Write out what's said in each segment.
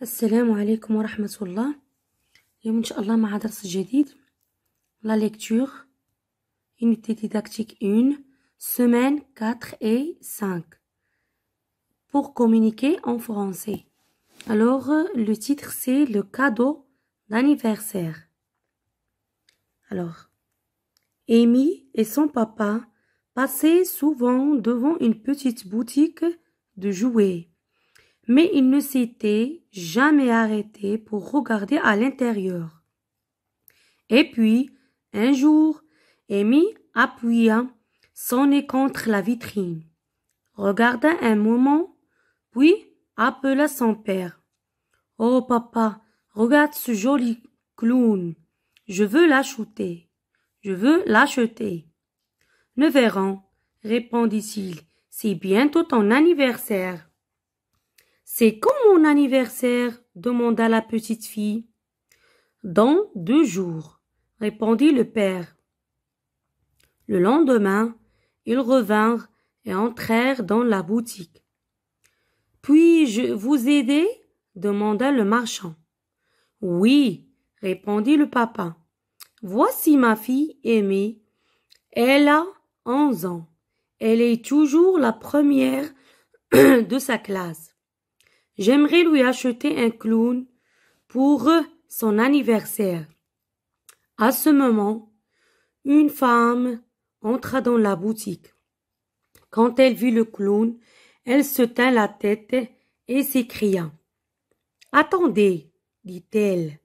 السلام عليكم ورحمة الله. اليوم إن شاء الله مع درس جديد. La lecture, unité didactique 1, semaine 4 et 5. Pour communiquer en français. Alors, le titre c'est le cadeau d'anniversaire. Alors, Amy et son papa passaient souvent devant une petite boutique de jouets. Mais il ne s'était jamais arrêté pour regarder à l'intérieur. Et puis, un jour, Amy appuya son nez contre la vitrine, regarda un moment, puis appela son père. « Oh papa, regarde ce joli clown. Je veux l'acheter. Je veux l'acheter. »« Nous verrons, » répondit-il. « C'est bientôt ton anniversaire. » « C'est quand mon anniversaire? Demanda la petite fille. « Dans 2 jours, répondit le père. Le lendemain, ils revinrent et entrèrent dans la boutique. Puis-je vous aider? Demanda le marchand. Oui, répondit le papa. Voici ma fille Amy. Elle a 11 ans. Elle est toujours la première de sa classe. J'aimerais lui acheter un clown pour son anniversaire. À ce moment, une femme entra dans la boutique. Quand elle vit le clown, elle se tint la tête et s'écria. « Attendez, dit-elle,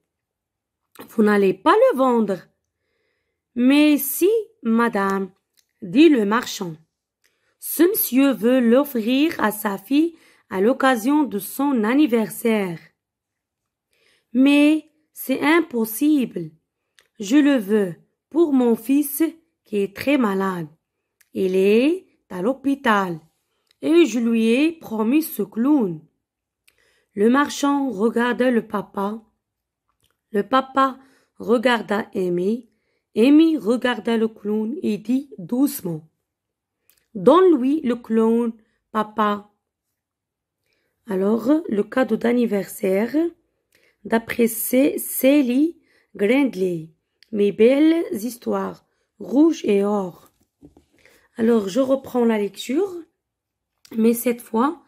vous n'allez pas le vendre. »« Mais si, madame, dit le marchand. Ce monsieur veut l'offrir à sa fille à l'occasion de son anniversaire. Mais c'est impossible. Je le veux pour mon fils qui est très malade. Il est à l'hôpital et je lui ai promis ce clown. » Le marchand regarda le papa. Le papa regarda Amy. Amy regarda le clown et dit doucement. « Donne-lui le clown, papa. » Alors, le cadeau d'anniversaire, d'après Sally Grindley, Mes belles histoires, rouge et or. Alors, je reprends la lecture, mais cette fois,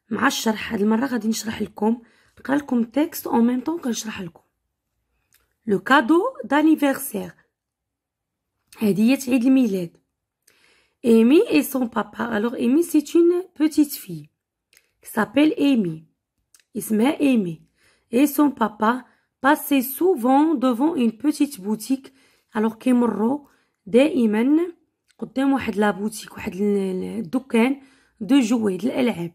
مع الشرح. هاد المرة غادي نشرح لكم، نقرا لكم texte en même temps كنشرح لكم. Le cadeau d'anniversaire. هدية عيد الميلاد. Amy et son papa. Alors, Amy, c'est une petite fille qui s'appelle Amy. اسمها Amy. Et son papa passait souvent devant une petite boutique. Alors كيمروا دائما قدام واحد لا بوتيك، واحد الدكان de jouets د الألعاب.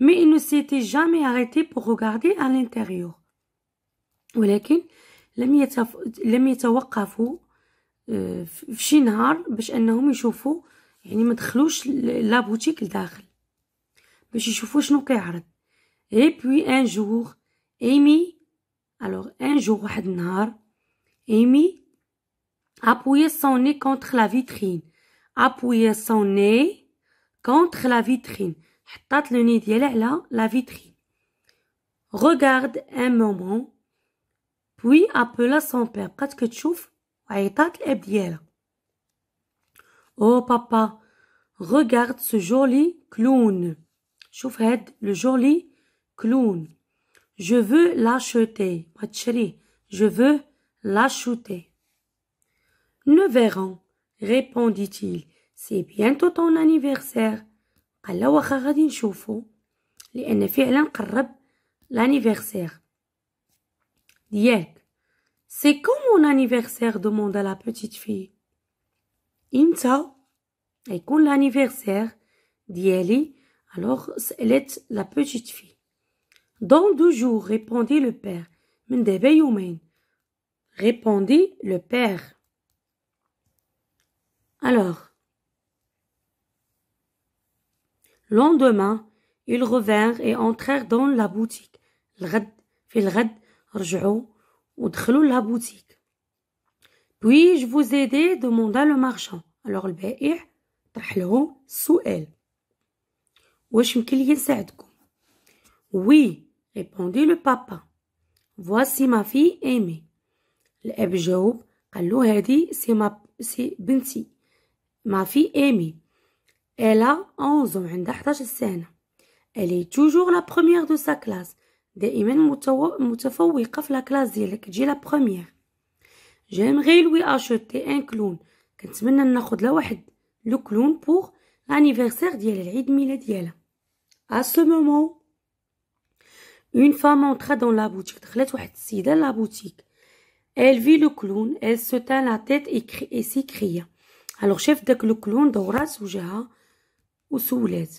Mais il ne s'était jamais arrêté pour regarder à l'intérieur. ولكن لم يتوقفوا في شي نهار باش انهم يشوفوا، يعني ما دخلوش لا بوتيك لداخل باش يشوفوا شنو كيعرض. Et puis un jour, Amy, alors un jour واحد النهار, Amy appuyait son nez contre la vitrine. Appuyait son nez contre la vitrine. حطات le nez ديالها على la vitrine. Regarde un moment, puis appela son père. بقات كتشوف وعيطات الاب ديالها. Oh papa, regarde ce joli clown. شوف هاد le joli clown. Je veux l'acheter. Je veux l'acheter. Nous verrons, répondit-il. C'est bientôt ton anniversaire. قال له واخا غادي نشوفو لأن فعلا قرب l'anniversaire ديالك. C'est quand mon anniversaire? demanda la petite fille. إمتى يكون l'anniversaire ديالي؟ Alors سألت la petite fille. Dans 2 jours, répondit le père. من دابا يومين, répondit le père. Alors, lendemain, ils revinrent et entrèrent dans la boutique. في الغد رجعوا ودخلوا la boutique. Puis-je vous aider? demanda le marchand. Alors البائع طرح لهم السؤال. واش يمكن لي نساعدكم؟ Oui, répondit le papa. Voici ma fille Amy. الأب جاوب قال له هذه سي بنتي ما في Amy. Elle a 11 ans عندها 11 سنة. Elle est toujours la première de sa classe. دائما متفوقة في لا كلاس ديالها كتجي لا بروميير. J'aimerais lui acheter un clown. كنتمنى ناخد لها واحد لو كلون pour l'anniversaire ديالها العيد ميلاد ديالها. À ce moment, une femme entra dans la boutique. دخلت واحد السيدة لا بوتيك. Elle vit le clown, elle se tint la tête et s'écria. Alors شاف داك لو كلون دورات وجهها وسولات.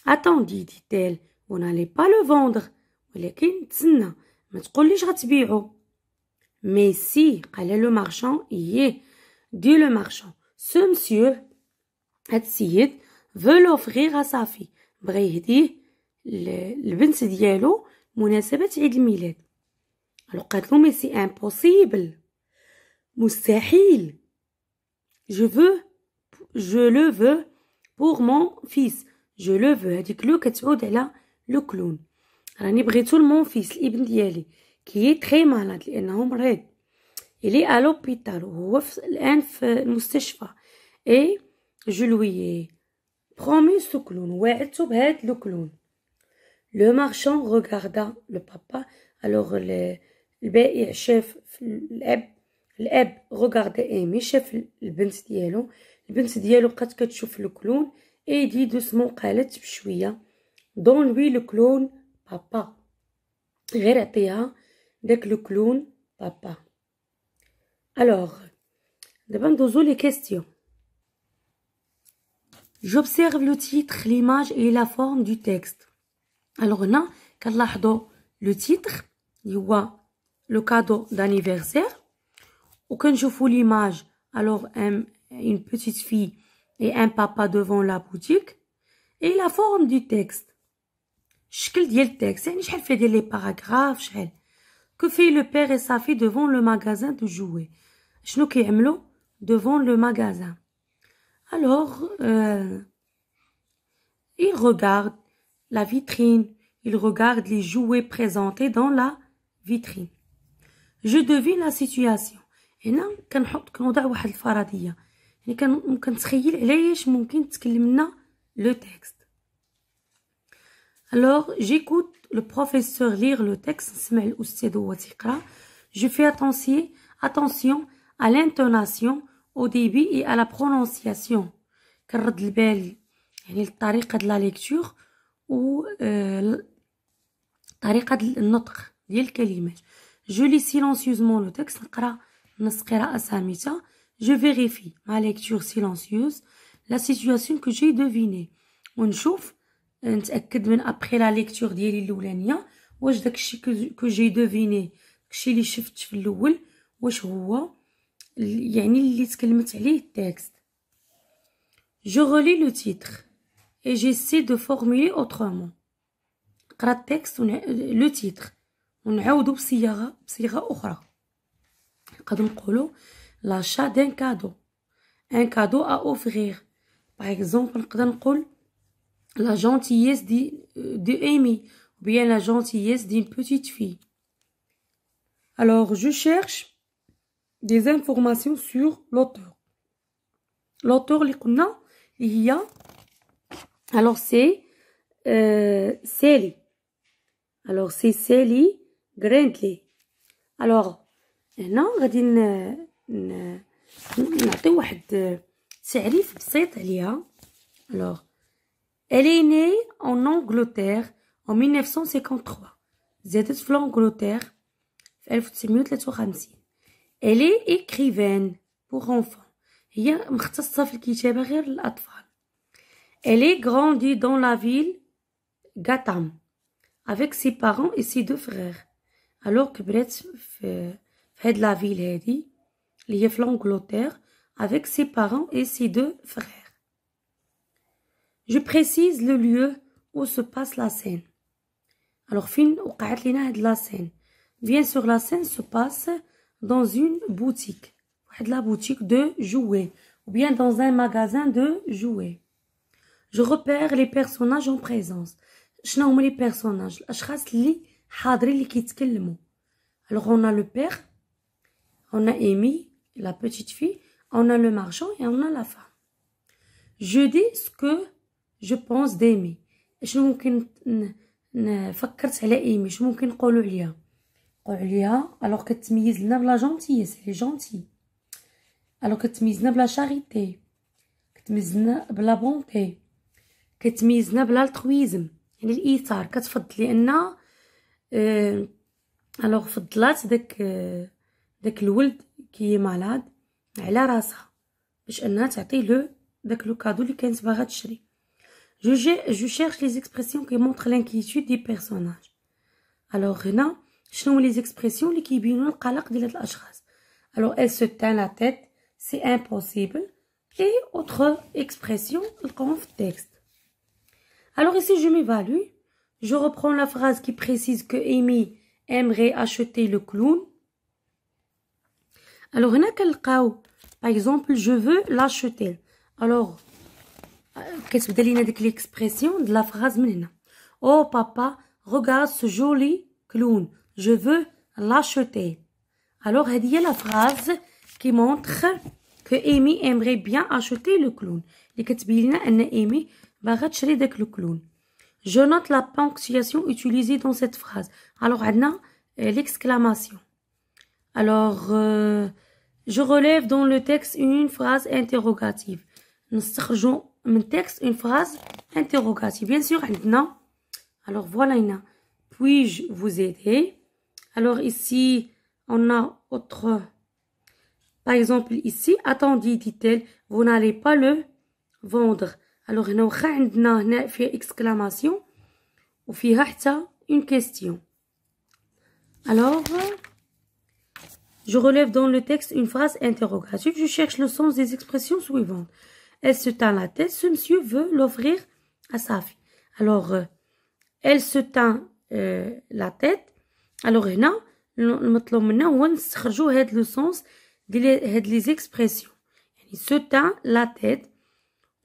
Attendez, dit-elle, vous n'allez pas le vendre. ولكن تسنى ما تقوليش غتبيعو. Mais si, قال le marchand, dit le marchand. Ce monsieur, هاد السيد, veut l'offrir à sa fille. بغا يهديه البنت ديالو مناسبة عيد الميلاد. Alors قالت له mais c'est impossible. مستحيل. Je le veux pour mon fils. Je le veux. هاديك لو كتعود على لو كلون. راني بغيتو لمون فيس الابن ديالي كي تري مالاد لانه مريض. إلي à l'hôpital وهو الآن في المستشفى. Et je lui ai promis ce clown. وعدتو بهاد لو كلون. Le marchand regarda le papa. Alors البائع شاف الأب regarda Amy. شاف البنت ديالو بقات كتشوف لو كلون. Et dit doucement قالت بشوية donne-lui le clown papa. غير عطيها داك لو كلون بابا. Alors, d'abord ندوزو les questions. J'observe le titre, l'image et la forme du texte. Alors هنا كنلاحظوا le titre اللي هو le cadeau d'anniversaire وكنشوفوا l'image. Alors une petite fille et un papa devant la boutique et la forme du texte. الشكل ديال التكست يعني شحال فيه ديال لي باراغراف شحال. Que fait le père et sa fille devant le magasin de jouets. شنو كيعملوا devant le magasin. Alors il regarde la vitrine, il regarde les jouets présentés dans la vitrine. Je devine la situation. هنا كنوضع واحد الفرضيه يعني كنتخيل علاش ممكن تكلم لنا لو تكست. Alors j'écoute le professeur lire le texte. نسمع الأستاذ هو تيقرا. Je fais attention à l'intonation, au débit et à la prononciation. كنرد البال يعني الطريقة ديال لا ليكتور و طريقة النطق ديال الكلمات. Je lis silencieusement le texte. نقرا نص قراءة صامتة. Je vérifie ma lecture silencieuse la situation que j'ai devinée. ونشوف نتأكد من après la lecture ديالي الأولانية واش داكشي que j'ai deviné داكشي اللي شفت في الأول واش هو يعني اللي تكلمت عليه التكست. Je relis le titre et j'essaie de formuler autrement. نقرا التكست لو تيتر ونعاودو بصيغة أخرى. نقدرو نقولو l'achat d'un cadeau, un cadeau à offrir. Par exemple نقدر نقول la gentillesse de Amy ou bien la gentillesse d'une petite fille. Alors je cherche des informations sur l'auteur. L'auteur اللي قلنا اللي هي alors c'est Sally. Alors c'est Sally Grindley. Alors هنا غادي نعطي واحد تعريف بسيط عليها. Alors elle est née en Angleterre en 1953. زادت في l'Angleterre في 1953. Elle est écrivaine pour enfants. هي مختصة في الكتابة غير للأطفال. Elle est grandie dans la ville Gotham avec ses parents et ses deux frères. Alors كبرت في هاد لا فيل هادي اللي هي في l'Angleterre avec ses parents et ses deux frères. Je précise le lieu où se passe la scène. Alors فين وقعت لينا هاد لا scène. Bien sûr la scène se passe dans une boutique. واحد لا boutique de jouets ou bien dans un magasin de jouets. Je repère les personnages en présence. شنو هما les personnages الاشخاص اللي حاضرين اللي كيتكلموا. alors on a le père, on a Amy la petite fille, on a le marchand et on a la femme. je dis ce que je pense d'Amy. شنو ممكن فكرت على ايمي، شنو ممكن نقولوا عليها؟ نقولوا عليها alors كتميز لنا بلا جونتيس، لي جونتي. alors كتميزنا بلا شاريتي، كتميزنا بلا بونتي، كتميزنا بالالترويزم يعني الايثار، كتفضل لان alors فضلات داك الولد كي مالاد على راسها باش انها تعطي له داك لو كادو اللي كانت باغا تشري. je cherche les expressions qui montrent l'inquiétude du personnage. alors هنا شنو هما les expressions اللي كيبينوا القلق ديال هاد الاشخاص؟ alors elle se tient la tête, c'est impossible, et autre expression نلقاوهم في التكست. alors ici je m'évalue, je reprends la phrase qui précise que Amy aimerait acheter le clown. alors هنا كنلقاو par exemple je veux l'acheter. alors كتبدا لينا ديك l'expression de la phrase من هنا. oh papa regarde ce joli clown, je veux l'acheter. alors هذه هي la phrase qui montre que Amy aimerait bien acheter le clown اللي كتبين لنا ان ايمي باغا تشري داك لو كلون. je note la ponctuation utilisée dans cette phrase. alors عندنا l'exclamation. alors je relève dans le texte une phrase interrogative. نستخرجوا من texte une phrase interrogative. bien sûr عندنا alors voilà هنا puis-je vous aider. alors ici on a autre par exemple ici attendez dit-elle vous n'allez pas le vendre. alors هنا واخا عندنا هنا فيها exclamation وفيها حتى une question. alors je relève dans le texte une phrase interrogative. je cherche le sens des expressions suivantes. elle se tend la tête, ce monsieur veut l'offrir à sa fille. alors elle se tend la tête. alors هنا المطلوب منا هو نستخرجوا هاد لو سونس ديال هاد لي زيكسبرسيون يعني se tend la tête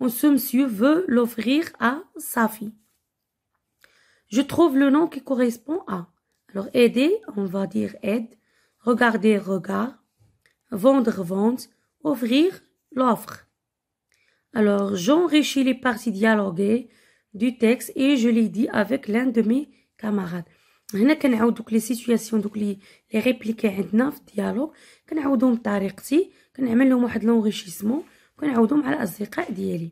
ou ce monsieur veut l'offrir à sa fille. je trouve le nom qui correspond à. alors aider on va dire aide, regarder regard, vendre vente, offrir l'offre. alors j'enrichis les parties dialoguées du texte et je les dis avec l'un de mes camarades. هنا كنعاود دوك لي سيتوياسيون دوك لي ريبليكي عندنا في الديالوغ كنعاودهم بطريقتي، كنعمل لهم واحد لونغيشيسمون وكنعاودهم على الاصدقاء ديالي.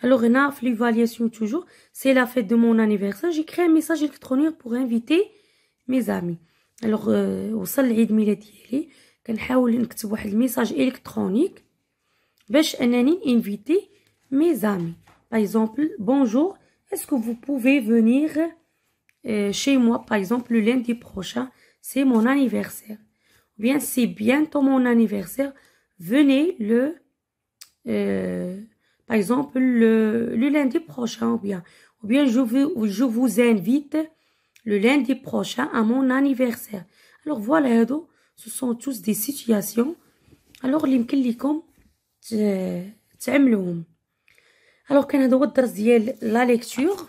alors هنا في ليفالياسيون توجور سي لا فيت دو مون انيفرسير جي كري ان ميساج الكترونيك بوغ انفيتي مي زامي. alors وصل العيد ميلاد ديالي كنحاول نكتب واحد الميساج الكترونيك باش انني انفيتي مي زامي. par exemple bonjour, est-ce que vous pouvez venir chez moi par exemple le lundi prochain, c'est mon anniversaire. ou bien c'est bientôt mon anniversaire, venez le par exemple le lundi prochain. ou bien je vous invite le lundi prochain à mon anniversaire. alors voilà هادو ce sont tous des situations alors اللي يمكن لكم تعملوهم. alors كان هذا هو الدرس ديال لا ليكتور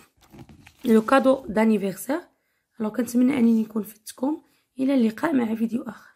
لو كادو دانيفرسير. alors كنتمنى انني نكون فدتكم. الى اللقاء مع فيديو اخر.